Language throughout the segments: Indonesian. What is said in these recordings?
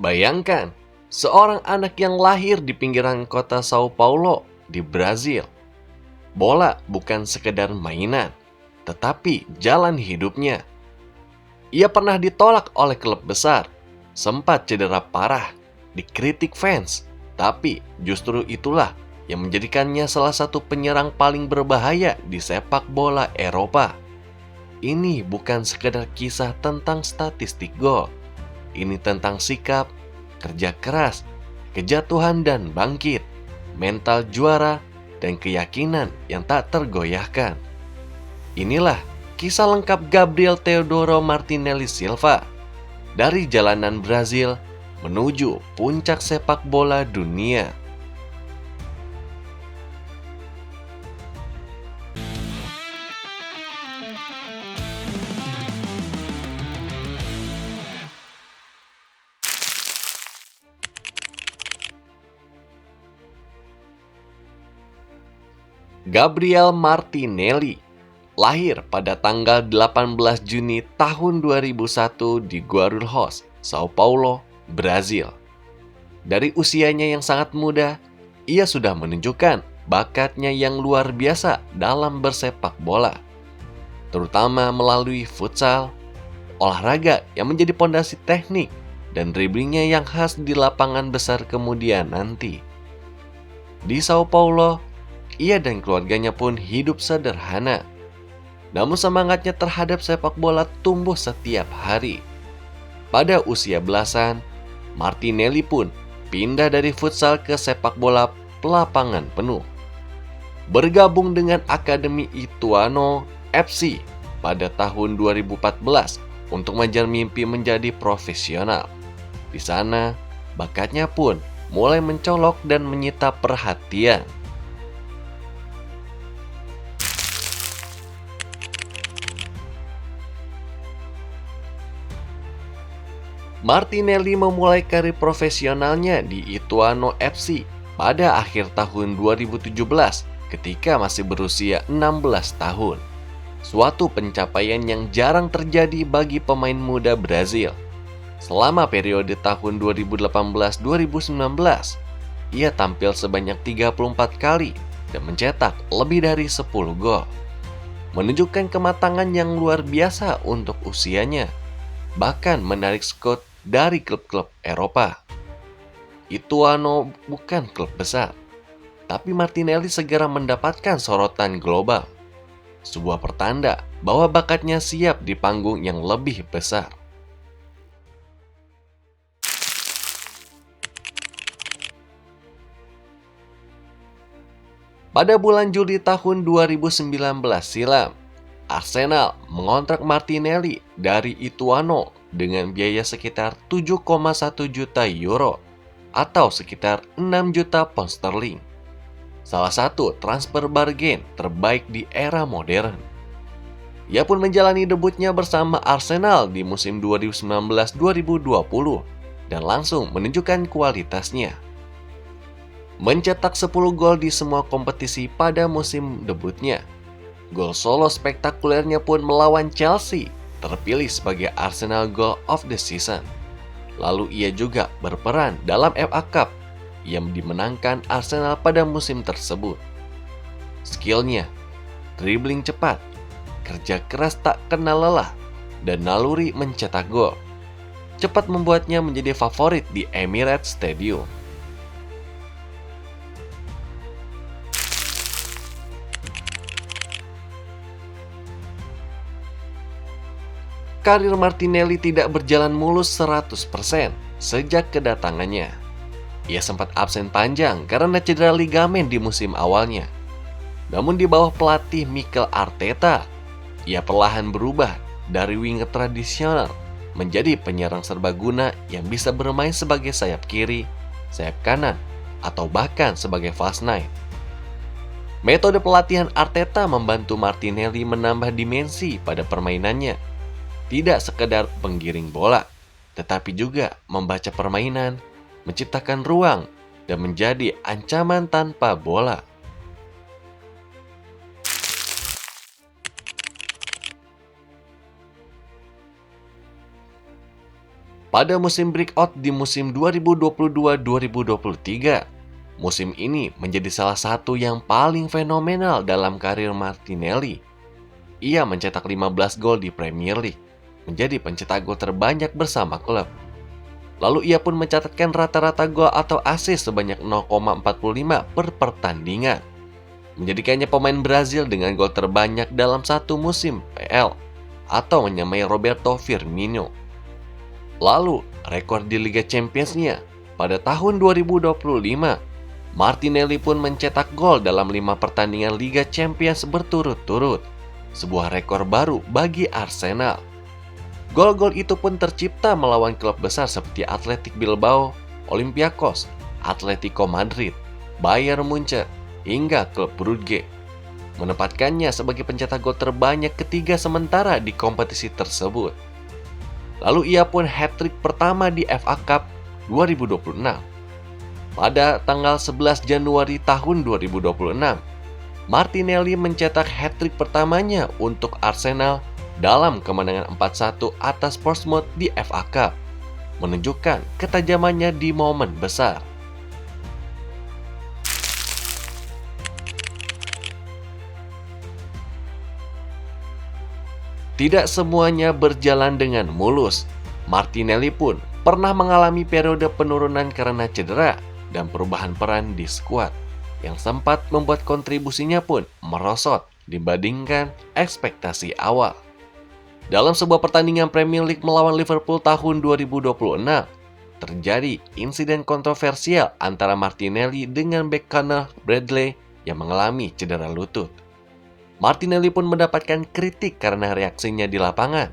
Bayangkan, seorang anak yang lahir di pinggiran kota Sao Paulo di Brazil. Bola bukan sekedar mainan, tetapi jalan hidupnya. Ia pernah ditolak oleh klub besar, sempat cedera parah, dikritik fans, tapi justru itulah yang menjadikannya salah satu penyerang paling berbahaya di sepak bola Eropa. Ini bukan sekedar kisah tentang statistik gol. Ini tentang sikap, kerja keras, kejatuhan dan bangkit, mental juara, dan keyakinan yang tak tergoyahkan. Inilah kisah lengkap Gabriel Teodoro Martinelli Silva dari jalanan Brazil menuju puncak sepak bola dunia. Gabriel Martinelli lahir pada tanggal 18 Juni tahun 2001 di Guarulhos, Sao Paulo, Brazil. Dari usianya yang sangat muda, ia sudah menunjukkan bakatnya yang luar biasa dalam bersepak bola, terutama melalui futsal, olahraga yang menjadi pondasi teknik dan driblingnya yang khas di lapangan besar kemudian nanti. Di Sao Paulo, ia dan keluarganya pun hidup sederhana. Namun semangatnya terhadap sepak bola tumbuh setiap hari. Pada usia belasan, Martinelli pun pindah dari futsal ke sepak bola lapangan penuh. Bergabung dengan Akademi Ituano FC pada tahun 2014 untuk mengejar mimpi menjadi profesional. Di sana, bakatnya pun mulai mencolok dan menyita perhatian. Martinelli memulai karir profesionalnya di Ituano FC pada akhir tahun 2017 ketika masih berusia 16 tahun. Suatu pencapaian yang jarang terjadi bagi pemain muda Brazil. Selama periode tahun 2018-2019, ia tampil sebanyak 34 kali dan mencetak lebih dari 10 gol. Menunjukkan kematangan yang luar biasa untuk usianya, bahkan menarik scout dari klub-klub Eropa. Ituano bukan klub besar, tapi Martinelli segera mendapatkan sorotan global. Sebuah pertanda bahwa bakatnya siap di panggung yang lebih besar. Pada bulan Juli tahun 2019 silam, Arsenal mengontrak Martinelli dari Ituano dengan biaya sekitar 7,1 juta euro atau sekitar 6 juta pound sterling. Salah satu transfer bargain terbaik di era modern. Ia pun menjalani debutnya bersama Arsenal di musim 2019-2020 dan langsung menunjukkan kualitasnya. Mencetak 10 gol di semua kompetisi pada musim debutnya. Gol solo spektakulernya pun melawan Chelsea terpilih sebagai Arsenal Goal of the Season. Lalu ia juga berperan dalam FA Cup yang dimenangkan Arsenal pada musim tersebut. Skillnya, dribbling cepat, kerja keras tak kenal lelah, dan naluri mencetak gol cepat membuatnya menjadi favorit di Emirates Stadium. Karir Martinelli tidak berjalan mulus 100% sejak kedatangannya. Ia sempat absen panjang karena cedera ligamen di musim awalnya. Namun di bawah pelatih Mikel Arteta, ia perlahan berubah dari winger tradisional menjadi penyerang serbaguna yang bisa bermain sebagai sayap kiri, sayap kanan, atau bahkan sebagai false nine. Metode pelatihan Arteta membantu Martinelli menambah dimensi pada permainannya. Tidak sekedar penggiring bola, tetapi juga membaca permainan, menciptakan ruang, dan menjadi ancaman tanpa bola. Pada musim breakout di musim 2022-2023, musim ini menjadi salah satu yang paling fenomenal dalam karir Martinelli. Ia mencetak 15 gol di Premier League, menjadi pencetak gol terbanyak bersama klub. Lalu ia pun mencatatkan rata-rata gol atau assist sebanyak 0,45 per pertandingan, menjadikannya pemain Brazil dengan gol terbanyak dalam satu musim PL, atau menyamai Roberto Firmino. Lalu, rekor di Liga Champions-nya pada tahun 2025, Martinelli pun mencetak gol dalam 5 pertandingan Liga Champions berturut-turut, sebuah rekor baru bagi Arsenal. Gol-gol itu pun tercipta melawan klub besar seperti Athletic Bilbao, Olympiakos, Atletico Madrid, Bayern Munchen, hingga klub Brugge, menempatkannya sebagai pencetak gol terbanyak ketiga sementara di kompetisi tersebut. Lalu ia pun hat-trick pertama di FA Cup 2026. Pada tanggal 11 Januari tahun 2026, Martinelli mencetak hat-trick pertamanya untuk Arsenal dalam kemenangan 4-1 atas Portsmouth di FA Cup, menunjukkan ketajamannya di momen besar. Tidak semuanya berjalan dengan mulus. Martinelli pun pernah mengalami periode penurunan karena cedera dan perubahan peran di skuad, yang sempat membuat kontribusinya pun merosot dibandingkan ekspektasi awal. Dalam sebuah pertandingan Premier League melawan Liverpool tahun 2026, terjadi insiden kontroversial antara Martinelli dengan bek Conor Bradley yang mengalami cedera lutut. Martinelli pun mendapatkan kritik karena reaksinya di lapangan.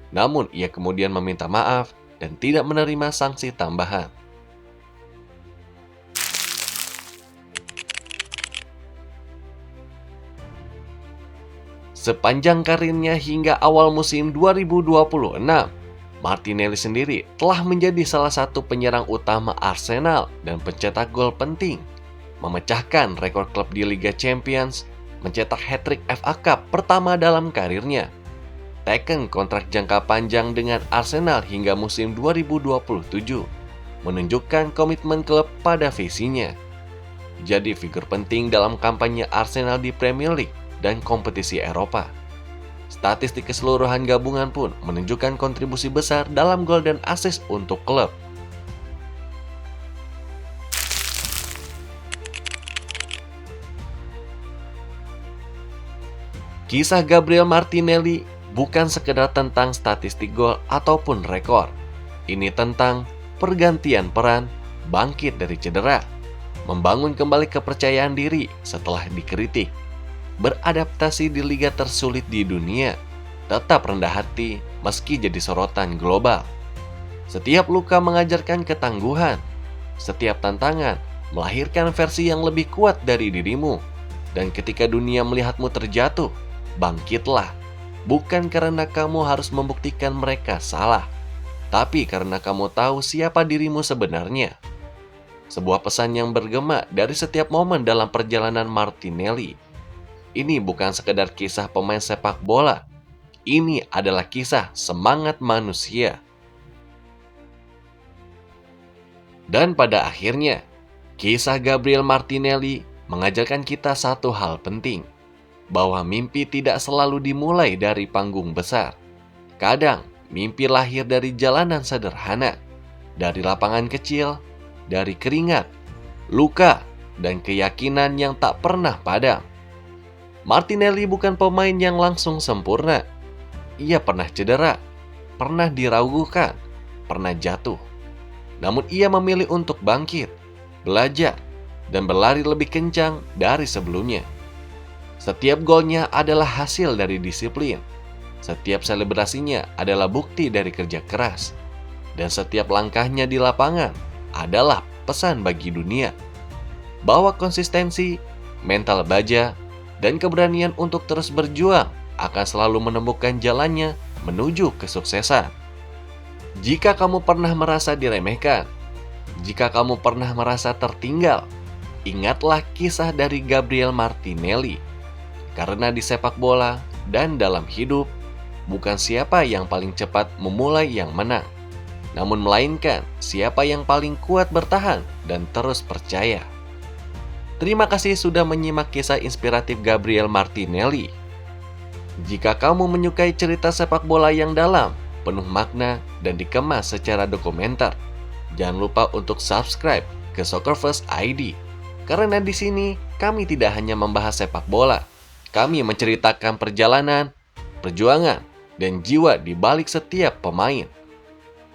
Namun, ia kemudian meminta maaf dan tidak menerima sanksi tambahan. Sepanjang karirnya hingga awal musim 2026, Martinelli sendiri telah menjadi salah satu penyerang utama Arsenal dan pencetak gol penting, memecahkan rekor klub di Liga Champions, mencetak hat-trick FA Cup pertama dalam karirnya, teken kontrak jangka panjang dengan Arsenal hingga musim 2027, menunjukkan komitmen klub pada visinya. Jadi figur penting dalam kampanye Arsenal di Premier League dan kompetisi Eropa. Statistik keseluruhan gabungan pun menunjukkan kontribusi besar dalam gol dan assist untuk klub. Kisah Gabriel Martinelli bukan sekedar tentang statistik gol ataupun rekor. Ini tentang pergantian peran, bangkit dari cedera, membangun kembali kepercayaan diri setelah dikritik, beradaptasi di liga tersulit di dunia, tetap rendah hati meski jadi sorotan global. Setiap luka mengajarkan ketangguhan, setiap tantangan melahirkan versi yang lebih kuat dari dirimu. Dan ketika dunia melihatmu terjatuh, bangkitlah, bukan karena kamu harus membuktikan mereka salah, tapi karena kamu tahu siapa dirimu sebenarnya. Sebuah pesan yang bergema dari setiap momen dalam perjalanan Martinelli. Ini bukan sekedar kisah pemain sepak bola, ini adalah kisah semangat manusia. Dan pada akhirnya, kisah Gabriel Martinelli mengajarkan kita satu hal penting, bahwa mimpi tidak selalu dimulai dari panggung besar. Kadang, mimpi lahir dari jalanan sederhana, dari lapangan kecil, dari keringat, luka, dan keyakinan yang tak pernah padam. Martinelli bukan pemain yang langsung sempurna. Ia pernah cedera, pernah diragukan, pernah jatuh. Namun ia memilih untuk bangkit, belajar, dan berlari lebih kencang dari sebelumnya. Setiap golnya adalah hasil dari disiplin. Setiap selebrasinya adalah bukti dari kerja keras. Dan setiap langkahnya di lapangan adalah pesan bagi dunia bahwa konsistensi, mental baja, dan keberanian untuk terus berjuang akan selalu menemukan jalannya menuju kesuksesan. Jika kamu pernah merasa diremehkan, jika kamu pernah merasa tertinggal, ingatlah kisah dari Gabriel Martinelli. Karena di sepak bola dan dalam hidup, bukan siapa yang paling cepat memulai yang menang, namun melainkan siapa yang paling kuat bertahan dan terus percaya. Terima kasih sudah menyimak kisah inspiratif Gabriel Martinelli. Jika kamu menyukai cerita sepak bola yang dalam, penuh makna, dan dikemas secara dokumenter, jangan lupa untuk subscribe ke Soccerverse ID. Karena di sini kami tidak hanya membahas sepak bola, kami menceritakan perjalanan, perjuangan, dan jiwa di balik setiap pemain.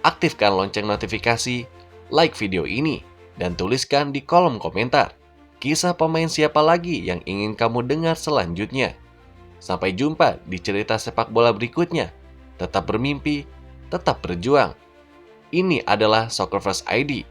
Aktifkan lonceng notifikasi, like video ini, dan tuliskan di kolom komentar kisah pemain siapa lagi yang ingin kamu dengar selanjutnya. Sampai jumpa di cerita sepak bola berikutnya. Tetap bermimpi, tetap berjuang. Ini adalah Soccerverse ID,